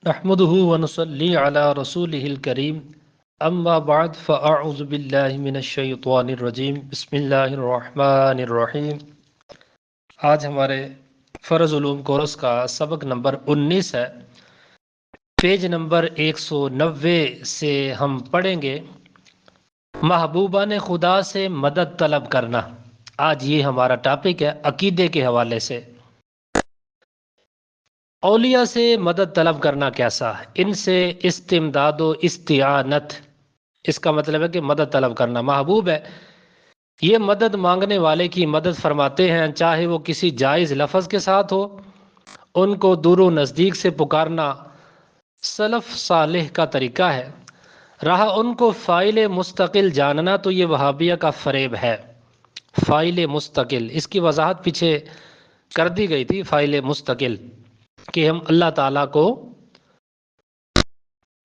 نحمده ونصلي على رسوله الكريم اما بعد فاعوذ باللہ من الشیطان الرجیم بسم اللہ الرحمن الرحیم۔ آج ہمارے فرض علوم کورس کا سبق نمبر 19 ہے، پیج نمبر 190 سے ہم پڑھیں گے محبوبان خدا سے مدد طلب کرنا۔ آج یہ ہمارا ٹاپک ہے عقیدے کے حوالے سے۔ اولیاء سے مدد طلب کرنا کیسا ہے؟ ان سے استمداد و استعانت، اس کا مطلب ہے کہ مدد طلب کرنا محبوب ہے۔ یہ مدد مانگنے والے کی مدد فرماتے ہیں، چاہے وہ کسی جائز لفظ کے ساتھ ہو۔ ان کو دور و نزدیک سے پکارنا سلف صالح کا طریقہ ہے۔ رہا ان کو فاعل مستقل جاننا تو یہ وہابیہ کا فریب ہے۔ فاعل مستقل، اس کی وضاحت پیچھے کر دی گئی تھی۔ فاعل مستقل کہ ہم اللہ تعالیٰ کو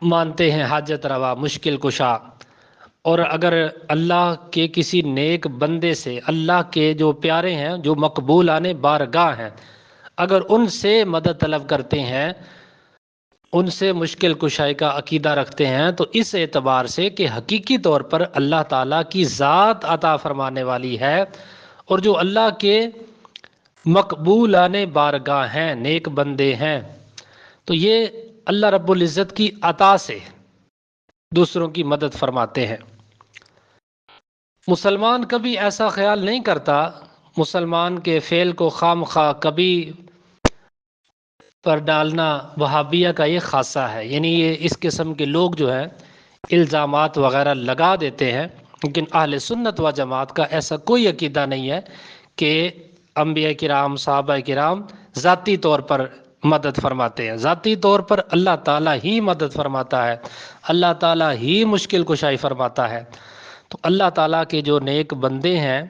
مانتے ہیں حاجت روا، مشکل کشا، اور اگر اللہ کے کسی نیک بندے سے، اللہ کے جو پیارے ہیں، جو مقبولان بارگاہ ہیں، اگر ان سے مدد طلب کرتے ہیں، ان سے مشکل کشائی کا عقیدہ رکھتے ہیں، تو اس اعتبار سے کہ حقیقی طور پر اللہ تعالیٰ کی ذات عطا فرمانے والی ہے، اور جو اللہ کے مقبولان بارگاہ ہیں، نیک بندے ہیں، تو یہ اللہ رب العزت کی عطا سے دوسروں کی مدد فرماتے ہیں۔ مسلمان کبھی ایسا خیال نہیں کرتا، مسلمان کے فعل کو خام خواہ کبھی پر ڈالنا وہابیہ کا یہ خاصہ ہے۔ یعنی یہ اس قسم کے لوگ جو ہیں الزامات وغیرہ لگا دیتے ہیں، لیکن اہل سنت و جماعت کا ایسا کوئی عقیدہ نہیں ہے کہ انبیاء کرام، صحابہ کرام ذاتی طور پر مدد فرماتے ہیں۔ ذاتی طور پر اللہ تعالیٰ ہی مدد فرماتا ہے، اللہ تعالیٰ ہی مشکل کشائی فرماتا ہے۔ تو اللہ تعالیٰ کے جو نیک بندے ہیں،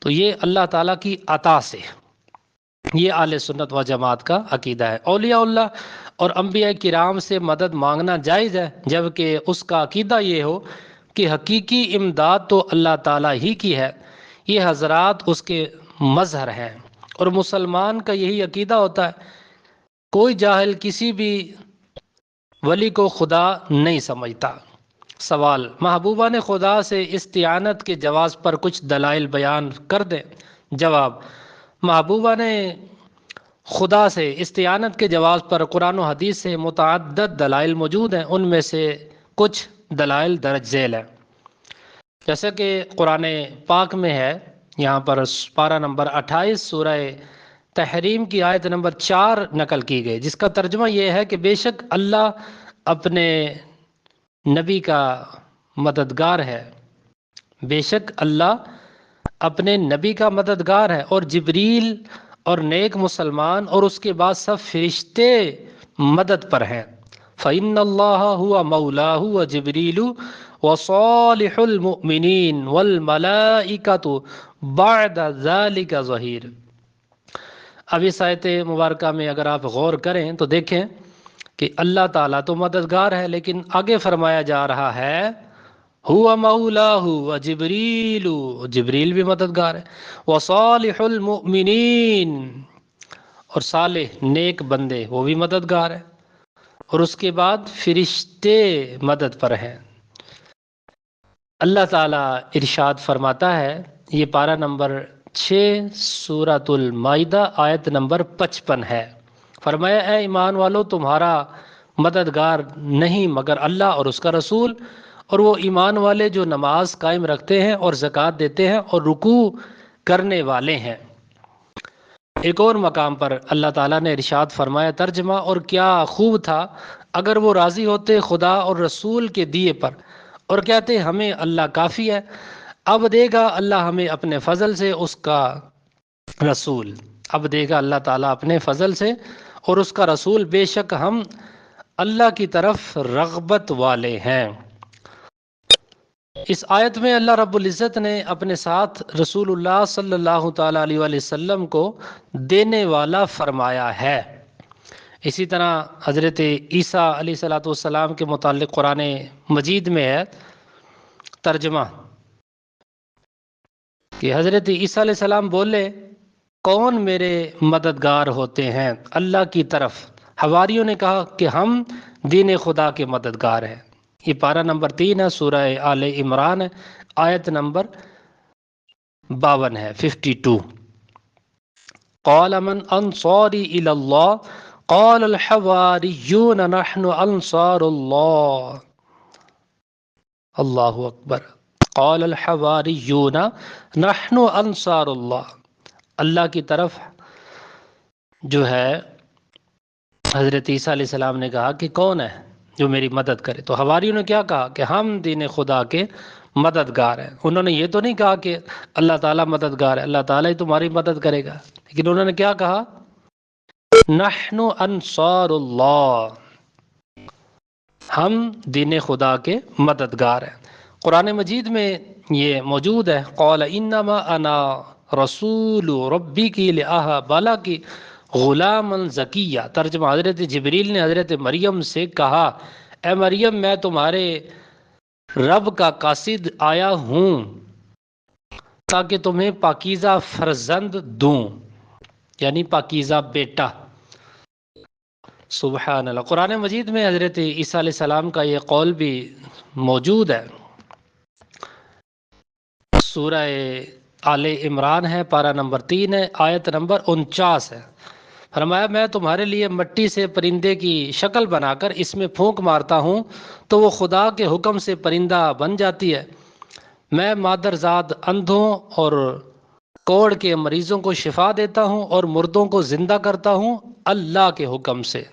تو یہ اللہ تعالیٰ کی عطا سے، یہ اہل سنت و جماعت کا عقیدہ ہے۔ اولیاء اللہ اور انبیاء کرام سے مدد مانگنا جائز ہے، جبکہ اس کا عقیدہ یہ ہو کہ حقیقی امداد تو اللہ تعالیٰ ہی کی ہے، یہ حضرات اس کے مظہر ہیں، اور مسلمان کا یہی عقیدہ ہوتا ہے۔ کوئی جاہل کسی بھی ولی کو خدا نہیں سمجھتا۔ سوال: محبوبان خدا سے استعانت کے جواز پر کچھ دلائل بیان کر دیں۔ جواب: محبوبان خدا سے استعانت کے جواز پر قرآن و حدیث سے متعدد دلائل موجود ہیں، ان میں سے کچھ دلائل درج ذیل ہیں۔ جیسے کہ قرآن پاک میں ہے، یہاں پر پارہ نمبر 28 سورہ تحریم کی آیت نمبر 4 نقل کی گئی، جس کا ترجمہ یہ ہے کہ بے شک اللہ اپنے نبی کا مددگار ہے، بے شک اللہ اپنے نبی کا مددگار ہے، اور جبریل اور نیک مسلمان اور اس کے بعد سب فرشتے مدد پر ہیں۔ فَإِنَّ اللَّهَ هُوَ مَوْلَاهُ وَجِبْرِيلُ وَصَالِحُ الْمُؤْمِنِينَ وَالْمَلَائِكَةُ بَعْدَ ذَلِكَ ظَهِيرٌ۔ اب اس آیت مبارکہ میں اگر آپ غور کریں تو دیکھیں کہ اللہ تعالیٰ تو مددگار ہے، لیکن آگے فرمایا جا رہا ہے ہوا مولاہ وجبریل، جبریل بھی مددگار ہے، وصالح المؤمنین، اور صالح نیک بندے وہ بھی مددگار ہیں، اور اس کے بعد فرشتے مدد پر ہیں۔ اللہ تعالیٰ ارشاد فرماتا ہے، یہ پارہ نمبر 6 سورۃ المائدہ آیت نمبر 55 ہے۔ فرمایا اے ایمان والو، تمہارا مددگار نہیں مگر اللہ اور اس کا رسول، اور وہ ایمان والے جو نماز قائم رکھتے ہیں اور زکوٰۃ دیتے ہیں اور رکوع کرنے والے ہیں۔ ایک اور مقام پر اللہ تعالیٰ نے ارشاد فرمایا، ترجمہ: اور کیا خوب تھا اگر وہ راضی ہوتے خدا اور رسول کے دیے پر، اور کہتے ہمیں اللہ کافی ہے۔ اب دے گا اللہ ہمیں اپنے فضل سے اس کا رسول، اب دے گا اللہ تعالیٰ اپنے فضل سے اور اس کا رسول، بے شک ہم اللہ کی طرف رغبت والے ہیں۔ اس آیت میں اللہ رب العزت نے اپنے ساتھ رسول اللہ صلی اللہ تعالیٰ علیہ وآلہ وسلم کو دینے والا فرمایا ہے۔ اسی طرح حضرت عیسیٰ علیہ السلام کے متعلق قرآن مجید میں ہے ترجمہ کہ حضرت عیسیٰ علیہ السلام بولے، کون میرے مددگار ہوتے ہیں اللہ کی طرف، حواریوں نے کہا کہ ہم دین خدا کے مددگار ہیں۔ یہ پارہ نمبر 3 ہے، سورہ آل عمران ہے، آیت نمبر 52 ہے، 52۔ قال من انصاری الی اللہ قال الحواریون نحن انصار اللہ۔ اللہ اکبر۔ قال الحواریون نحن انصار اللہ۔ اللہ کی طرف جو ہے حضرت عیسیٰ علیہ السلام نے کہا کہ کون ہے جو میری مدد کرے؟ تو حواریوں نے کیا کہا کہ ہم دین خدا کے مددگار ہیں۔ انہوں نے یہ تو نہیں کہا کہ اللہ تعالیٰ مددگار ہے، اللہ تعالیٰ ہی تمہاری مدد کرے گا، لیکن انہوں نے کیا کہا؟ نحن انصار اللہ، ہم دین خدا کے مددگار ہیں۔ قرآن مجید میں یہ موجود ہے، قال انما انا رسول ربک لاہب لک غلاما زکیہ۔ ترجمہ، حضرت جبریل نے حضرت مریم سے کہا، اے مریم میں تمہارے رب کا قاصد آیا ہوں تاکہ تمہیں پاکیزہ فرزند دوں، یعنی پاکیزہ بیٹا۔ سبحان اللہ۔ قرآن مجید میں حضرت عیسیٰ علیہ السلام کا یہ قول بھی موجود ہے، سورہ آل عمران ہے، پارہ نمبر 3 ہے، آیت نمبر 49 ہے۔ فرمایا میں تمہارے لیے مٹی سے پرندے کی شکل بنا کر اس میں پھونک مارتا ہوں تو وہ خدا کے حکم سے پرندہ بن جاتی ہے۔ میں مادرزاد اندھوں اور کوڑ کے مریضوں کو شفا دیتا ہوں اور مردوں کو زندہ کرتا ہوں اللہ کے حکم سے،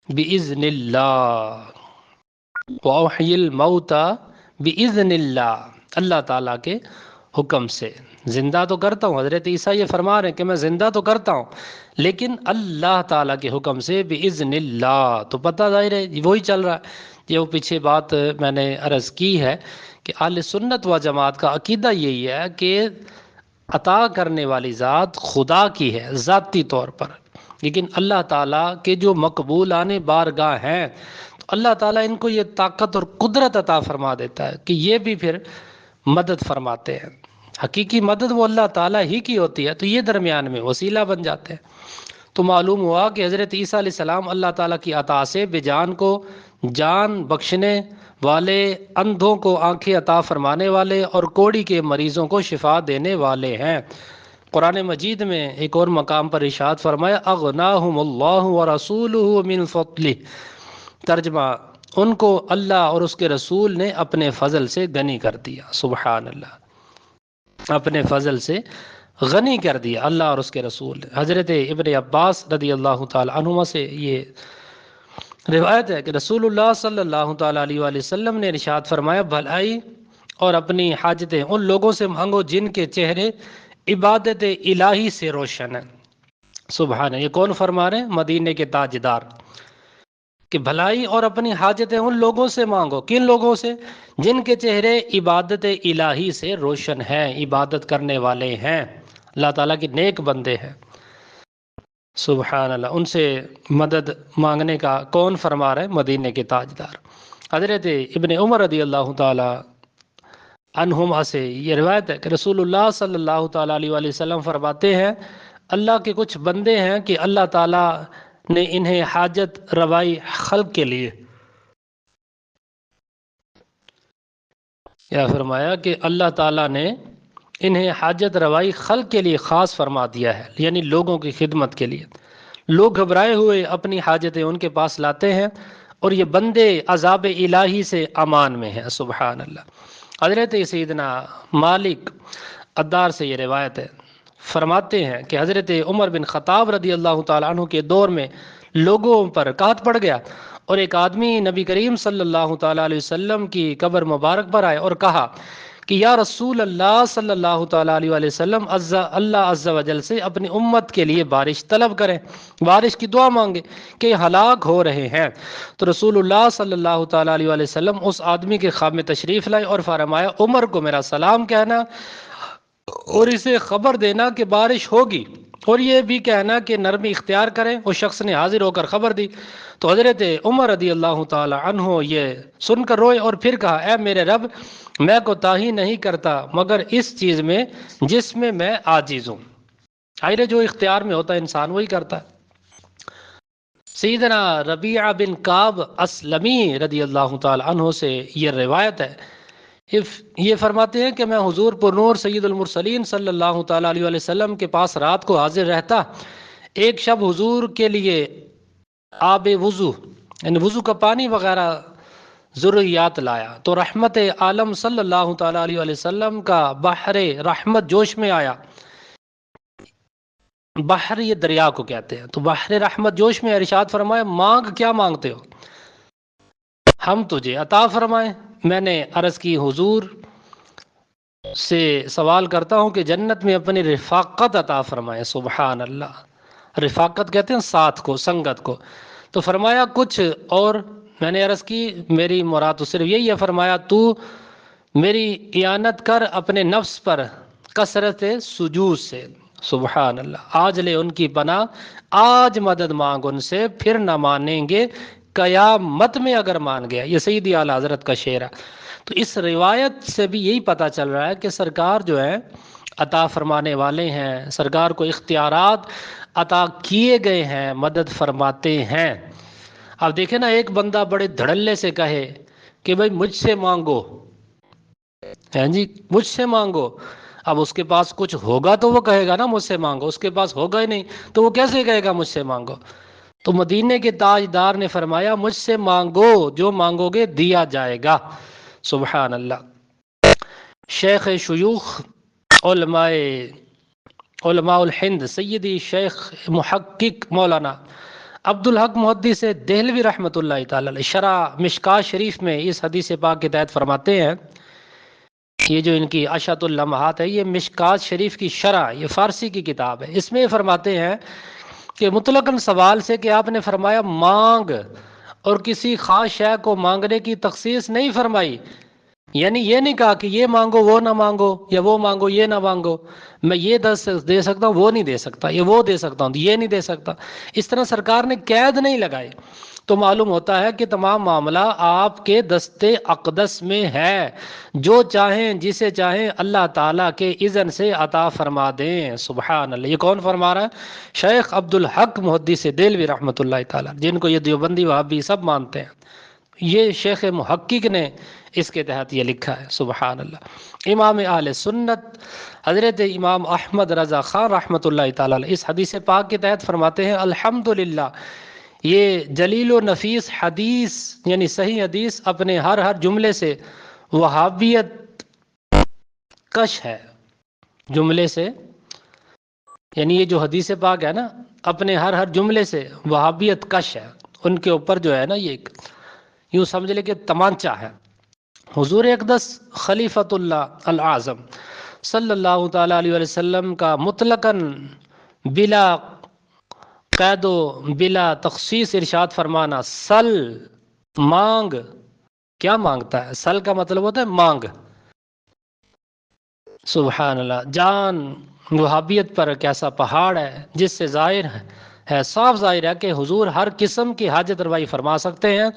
بِإِذْنِ اللَّهِ وَأُحْيِي الْمَوْتَى بِإِذْنِ اللَّهِ، اللہ تعالیٰ کے حکم سے زندہ تو کرتا ہوں۔ حضرت عیسیٰ یہ فرما رہے ہیں کہ میں زندہ تو کرتا ہوں لیکن اللہ تعالیٰ کے حکم سے، بِإِذْنِ اللَّهِ۔ تو پتہ ظاہر ہے وہی چل رہا ہے، یہ وہ پیچھے بات میں نے عرض کی ہے کہ اہل سنت و جماعت کا عقیدہ یہی ہے کہ عطا کرنے والی ذات خدا کی ہے ذاتی طور پر، لیکن اللہ تعالیٰ کے جو مقبولان بارگاہ ہیں تو اللہ تعالیٰ ان کو یہ طاقت اور قدرت عطا فرما دیتا ہے کہ یہ بھی پھر مدد فرماتے ہیں۔ حقیقی مدد وہ اللہ تعالیٰ ہی کی ہوتی ہے، تو یہ درمیان میں وسیلہ بن جاتے ہیں۔ تو معلوم ہوا کہ حضرت عیسیٰ علیہ السلام اللہ تعالیٰ کی عطا سے بجان کو جان بخشنے والے، اندھوں کو آنکھیں عطا فرمانے والے اور کوڑی کے مریضوں کو شفا دینے والے ہیں۔ قرآن مجید میں ایک اور مقام پر ارشاد فرمایا، اغناہم اللہ ورسولہ من فضلہ۔ ترجمہ، ان کو اللہ اور اس کے رسول نے اپنے فضل سے غنی کر دیا۔ سبحان اللہ، اپنے فضل سے غنی کر دیا اللہ اور اس کے رسول نے۔ حضرت ابن عباس رضی اللہ تعالی عنہما سے یہ روایت ہے کہ رسول اللہ صلی اللہ تعالی علیہ وآلہ وسلم نے ارشاد فرمایا، بھلائی اور اپنی حاجتیں ان لوگوں سے مانگو جن کے چہرے عبادت الہی سے روشن ہیں۔ سبحان، یہ کون فرما رہے ہیں؟ مدینے کے تاجدار، کہ بھلائی اور اپنی حاجتیں ان لوگوں سے مانگو، کن لوگوں سے؟ جن کے چہرے عبادت الہی سے روشن ہیں، عبادت کرنے والے ہیں، اللہ تعالیٰ کے نیک بندے ہیں۔ سبحان اللہ، ان سے مدد مانگنے کا کون فرما رہا ہے؟ مدینے کے تاجدار۔ حضرت ابن عمر رضی اللہ تعالی عنہما سے یہ روایت ہے کہ رسول اللہ صلی اللہ تعالی علیہ وآلہ وسلم فرماتے ہیں، اللہ کے کچھ بندے ہیں کہ اللہ تعالیٰ نے انہیں حاجت روائی خلق کے لیے، یا فرمایا کہ اللہ تعالیٰ نے انہیں حاجت روائی خلق کے لیے خاص فرما دیا ہے، یعنی لوگوں کی خدمت کے لیے۔ لوگ گھبرائے ہوئے اپنی حاجتیں ان کے پاس لاتے ہیں اور یہ بندے عذاب الہی سے امان میں ہیں۔ سبحان اللہ۔ حضرت سیدنا مالک عدار سے یہ روایت ہے، فرماتے ہیں کہ حضرت عمر بن خطاب رضی اللہ تعالیٰ عنہ کے دور میں لوگوں پر قحط پڑ گیا اور ایک آدمی نبی کریم صلی اللہ تعالیٰ علیہ وسلم کی قبر مبارک پر آئے اور کہا کہ یا رسول اللہ صلی اللہ تعالیٰ علیہ وآلہ وسلم، اللہ عز و جل سے اپنی امت کے لیے بارش طلب کریں، بارش کی دعا مانگے کہ ہلاک ہو رہے ہیں۔ تو رسول اللہ صلی اللہ تعالیٰ علیہ وآلہ وسلم اس آدمی کے خواب میں تشریف لائے اور فرمایا، عمر کو میرا سلام کہنا اور اسے خبر دینا کہ بارش ہوگی، اور یہ بھی کہنا کہ نرمی اختیار کریں۔ اس شخص نے حاضر ہو کر خبر دی تو حضرت عمر رضی اللہ تعالی عنہ یہ سن کر روئے اور پھر کہا، اے میرے رب، میں کوتاہی نہیں کرتا مگر اس چیز میں جس میں میں عاجز ہوں۔ آئرے جو اختیار میں ہوتا ہے انسان وہی کرتا ہے۔ سیدنا ربیعہ بن کعب اسلمی رضی اللہ تعالی عنہ سے یہ روایت ہے، یہ فرماتے ہیں کہ میں حضور پر نور سید المرسلین صلی اللہ تعالی علیہ وسلم کے پاس رات کو حاضر رہتا۔ ایک شب حضور کے لیے آب وضو یعنی وضو کا پانی وغیرہ ضروریات لایا تو رحمت عالم صلی اللہ تعالی علیہ وسلم کا بحر رحمت جوش میں آیا۔ بحر یہ دریا کو کہتے ہیں، تو بحر رحمت جوش میں ارشاد فرمایا مانگ کیا مانگتے ہو، ہم تجھے عطا فرمائیں۔ میں نے عرض کی حضور سے سوال کرتا ہوں کہ جنت میں اپنی رفاقت عطا فرمائیں۔ سبحان اللہ، رفاقت کہتے ہیں ساتھ کو، سنگت کو۔ تو فرمایا کچھ اور؟ میں نے عرض کی میری مراد تو صرف یہی ہے۔ فرمایا تو میری اعانت کر اپنے نفس پر کثرت سجود سے۔ سبحان اللہ، آج لے ان کی پناہ، آج مدد مانگ ان سے، پھر نہ مانیں گے قیامت میں اگر مان گیا۔ یہ سیدی اعلیٰ حضرت کا شعر ہے۔ تو اس روایت سے بھی یہی پتہ چل رہا ہے کہ سرکار جو ہے عطا فرمانے والے ہیں، سرکار کو اختیارات عطا کیے گئے ہیں، مدد فرماتے ہیں۔ اب دیکھیں نا، ایک بندہ بڑے دھڑلے سے کہے کہ بھائی مجھ سے مانگو، ہیں جی مجھ سے مانگو، اب اس کے پاس کچھ ہوگا تو وہ کہے گا نا مجھ سے مانگو، اس کے پاس ہوگا ہی نہیں تو وہ کیسے کہے گا مجھ سے مانگو؟ تو مدینے کے تاجدار نے فرمایا مجھ سے مانگو، جو مانگو گے دیا جائے گا۔ سبحان اللہ۔ شیخ شیوخ علماء الہند سیدی شیخ محقق مولانا عبدالحق محدث دہلوی رحمۃ اللہ تعالی علیہ شرح مشکاۃ شریف میں اس حدیث پاک کے تحت فرماتے ہیں، یہ جو ان کی اشعۃ اللمحات ہے، یہ مشکاۃ شریف کی شرح، یہ فارسی کی کتاب ہے۔ اس میں فرماتے ہیں کہ مطلقاً سوال سے کہ آپ نے فرمایا مانگ، اور کسی خاص شے کو مانگنے کی تخصیص نہیں فرمائی، یعنی یہ نہیں کہا کہ یہ مانگو وہ نہ مانگو، یا وہ مانگو یہ نہ مانگو، میں یہ دے سکتا ہوں وہ نہیں دے سکتا، یہ وہ دے سکتا ہوں یہ نہیں دے سکتا۔ اس طرح سرکار نے قید نہیں لگائی، تو معلوم ہوتا ہے کہ تمام معاملہ آپ کے دستے اقدس میں ہے، جو چاہیں جسے چاہیں اللہ تعالیٰ کے اذن سے عطا فرما دیں۔ سبحان اللہ۔ یہ کون فرما رہا ہے؟ شیخ عبدالحق محدث دہلوی رحمۃ اللہ تعالیٰ، جن کو یہ دیوبندی وہابی سب مانتے ہیں۔ یہ شیخ محقق نے اس کے تحت یہ لکھا ہے۔ سبحان اللہ۔ امام اہل سنت حضرت امام احمد رضا خان رحمۃ اللہ تعالیٰ اس حدیث پاک کے تحت فرماتے ہیں الحمدللہ، یہ جلیل و نفیس حدیث یعنی صحیح حدیث اپنے ہر جملے سے وہابیت کش ہے۔ جملے سے یعنی یہ جو حدیث پاک ہے نا، اپنے ہر جملے سے وہابیت کش ہے، ان کے اوپر جو ہے نا یہ یوں سمجھ لے کہ تمانچہ ہے۔ حضور اقدس خلیفۃ اللہ العظم صلی اللہ تعالی علیہ وسلم کا مطلقاً بلا قید و بلا تخصیص ارشاد فرمانا، سل، مانگ، کیا مانگتا ہے؟ سل کا مطلب ہوتا ہے مانگ۔ سبحان اللہ۔ جان وہابیت پر کیسا پہاڑ ہے، جس سے ظاہر ہے، صاف ظاہر ہے کہ حضور ہر قسم کی حاجت روائی فرما سکتے ہیں،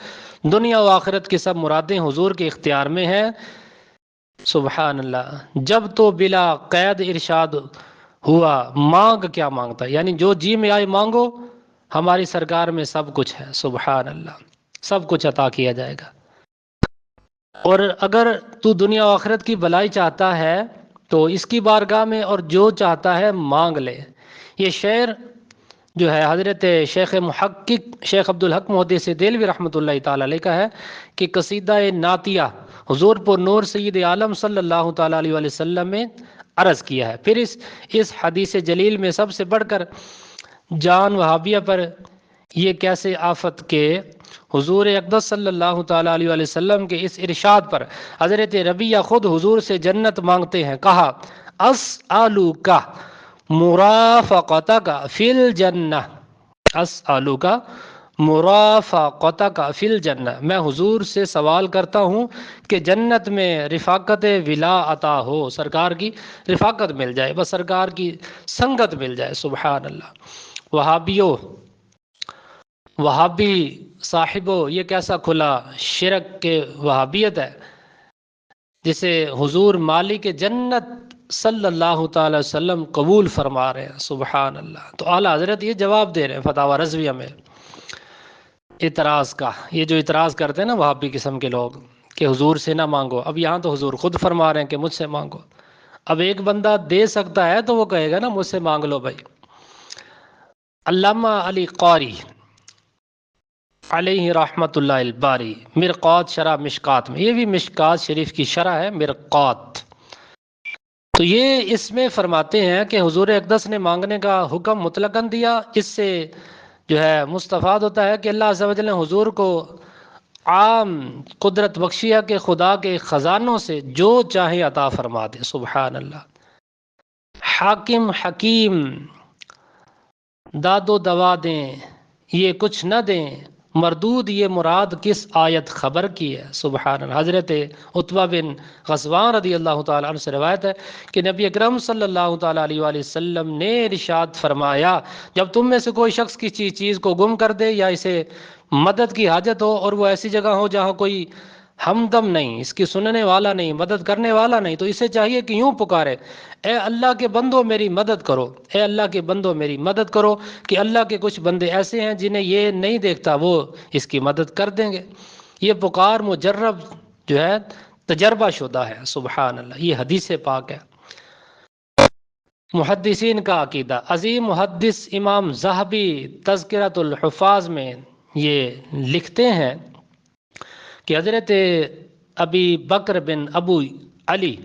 دنیا و آخرت کی سب مرادیں حضور کے اختیار میں ہیں۔ سبحان اللہ۔ جب تو بلا قید ارشاد ہوا مانگ کیا مانگتا ہے، یعنی جو جی میں آئے مانگو، ہماری سرکار میں سب کچھ ہے۔ سبحان اللہ، سب کچھ عطا کیا جائے گا۔ اور اگر تو دنیا و آخرت کی بھلائی چاہتا ہے تو اس کی بارگاہ میں اور جو چاہتا ہے مانگ لے۔ یہ شعر جو ہے حضرت شیخ محقق شیخ عبدالحق محدث دہلوی رحمۃ اللہ تعالی علیہ کا ہے کہ قصیدہ نعتیہ حضور پر نور سید عالم صلی اللہ تعالی علیہ وسلم میں عرض کیا ہے۔ پھر اس حدیث جلیل میں سب سے بڑھ کر جان وہابیہ پر یہ کیسے آفت کہ حضور اقدس صلی اللہ تعالی علیہ وسلم کے اس ارشاد پر حضرت ربیعہ خود حضور سے جنت مانگتے ہیں۔ کہا اسألوک مرافقتک فی الجنہ، اسألوک مرافقتک فی الجنہ، میں حضور سے سوال کرتا ہوں کہ جنت میں رفاقت ولا عطا ہو، سرکار کی رفاقت مل جائے، بس سرکار کی سنگت مل جائے۔ سبحان اللہ۔ وہابی صاحبو، یہ کیسا کھلا شرک کے وہابیت ہے جسے حضور مالک جنت صلی اللہ تعالی وسلم قبول فرما رہے ہیں۔ سبحان اللہ۔ تو اعلیٰ حضرت یہ جواب دے رہے ہیں فتاوی رضویہ میں، اعتراض کا، یہ جو اعتراض کرتے ہیں نا وہابی قسم کے لوگ کہ حضور سے نہ مانگو، اب یہاں تو حضور خود فرما رہے ہیں کہ مجھ سے مانگو۔ اب ایک بندہ دے سکتا ہے تو وہ کہے گا نا مجھ سے مانگ لو بھائی۔ علامہ علی قاری علیہ رحمۃ اللہ الباری، مرقات شرح مشکات میں، یہ بھی مشکات شریف کی شرح ہے مرقات، تو یہ اس میں فرماتے ہیں کہ حضور اقدس نے مانگنے کا حکم مطلقاً دیا۔ اس سے جو ہے مستفاد ہوتا ہے کہ اللہ عز و جل نے حضور کو عام قدرت بخشیا کہ خدا کے خزانوں سے جو چاہے عطا فرما دے، سبحان اللہ۔ حاکم حکیم داد و دوا دیں یہ کچھ نہ دیں، مردود یہ مراد کس آیت خبر کی ہے، سبحان اللہ۔ حضرت عتبہ بن غزوان رضی اللہ تعالیٰ عنہ سے روایت ہے کہ نبی اکرم صلی اللہ تعالیٰ علیہ وآلہ وسلم نے ارشاد فرمایا، جب تم میں سے کوئی شخص کسی چیز کو گم کر دے یا اسے مدد کی حاجت ہو اور وہ ایسی جگہ ہو جہاں کوئی ہمدم نہیں، اس کی سننے والا نہیں، مدد کرنے والا نہیں، تو اسے چاہیے کہ یوں پکارے، اے اللہ کے بندوں میری مدد کرو، اے اللہ کے بندوں میری مدد کرو، کہ اللہ کے کچھ بندے ایسے ہیں جنہیں یہ نہیں دیکھتا، وہ اس کی مدد کر دیں گے۔ یہ پکار مجرب جو ہے تجربہ شدہ ہے، سبحان اللہ، یہ حدیث پاک ہے۔ محدثین کا عقیدہ، عظیم محدث امام ذہبی تذکرۃ الحفاظ میں یہ لکھتے ہیں کہ حضرت ابی بکر بن ابو علی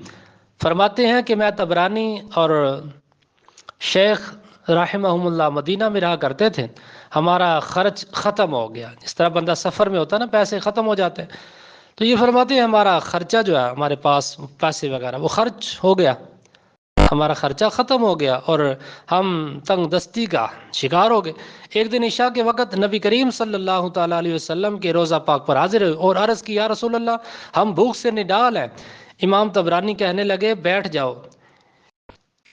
فرماتے ہیں کہ میں طبرانی اور شیخ رحمہم اللہ مدینہ میں رہا کرتے تھے، ہمارا خرچ ختم ہو گیا، جس طرح بندہ سفر میں ہوتا ہے نا پیسے ختم ہو جاتے ہیں، تو یہ فرماتے ہیں ہمارا خرچہ جو ہے، ہمارے پاس پیسے وغیرہ وہ خرچ ہو گیا، ہمارا خرچہ ختم ہو گیا اور ہم تنگ دستی کا شکار ہو گئے۔ ایک دن عشاء کے وقت نبی کریم صلی اللہ تعالیٰ علیہ وسلم کے روضہ پاک پر حاضر ہوئے اور عرض کی، یا رسول اللہ ہم بھوک سے نڈال ہیں۔ امام طبرانی کہنے لگے، بیٹھ جاؤ،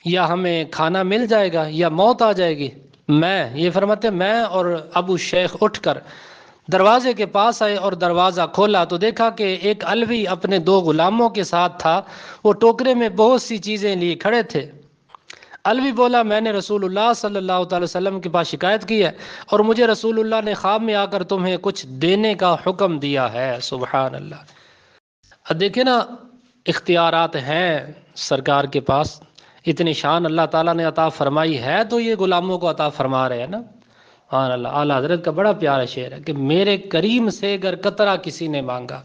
یا ہمیں کھانا مل جائے گا یا موت آ جائے گی۔ یہ فرماتے میں اور ابو شیخ اٹھ کر دروازے کے پاس آئے اور دروازہ کھولا تو دیکھا کہ ایک علوی اپنے 2 غلاموں کے ساتھ تھا، وہ ٹوکرے میں بہت سی چیزیں لیے کھڑے تھے۔ علوی بولا، میں نے رسول اللہ صلی اللہ تعالی وسلم کے پاس شکایت کی ہے اور مجھے رسول اللہ نے خواب میں آ کر تمہیں کچھ دینے کا حکم دیا ہے، سبحان اللہ۔ اب دیکھیں نا، اختیارات ہیں سرکار کے پاس، اتنی شان اللہ تعالیٰ نے عطا فرمائی ہے تو یہ غلاموں کو عطا فرما رہے ہیں نا، سبحان اللہ۔ اعلیٰ حضرت کا بڑا پیارا شعر ہے کہ میرے کریم سے اگر قطرہ کسی نے مانگا،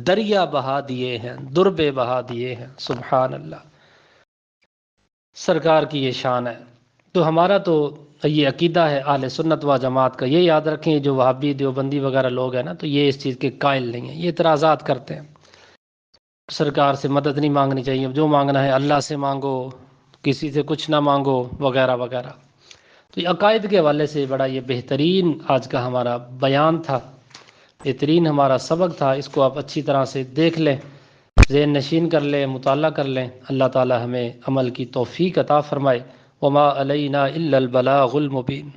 دریا بہا دیے ہیں، دربے بہا دیے ہیں، سبحان اللہ۔ سرکار کی یہ شان ہے۔ تو ہمارا تو یہ عقیدہ ہے اہل سنت و جماعت کا، یہ یاد رکھیں، جو وہابی دیوبندی وغیرہ لوگ ہیں نا، تو یہ اس چیز کے قائل نہیں ہیں، یہ اعتراضات کرتے ہیں۔ سرکار سے مدد نہیں مانگنی چاہیے، جو مانگنا ہے اللہ سے مانگو، کسی سے کچھ نہ مانگو وغیرہ وغیرہ۔ تو یہ عقائد کے حوالے سے بڑا یہ بہترین آج کا ہمارا بیان تھا، بہترین ہمارا سبق تھا، اس کو آپ اچھی طرح سے دیکھ لیں، ذہن نشین کر لیں، مطالعہ کر لیں۔ اللہ تعالی ہمیں عمل کی توفیق عطا فرمائے۔ وما علینا الا البلاغ المبین۔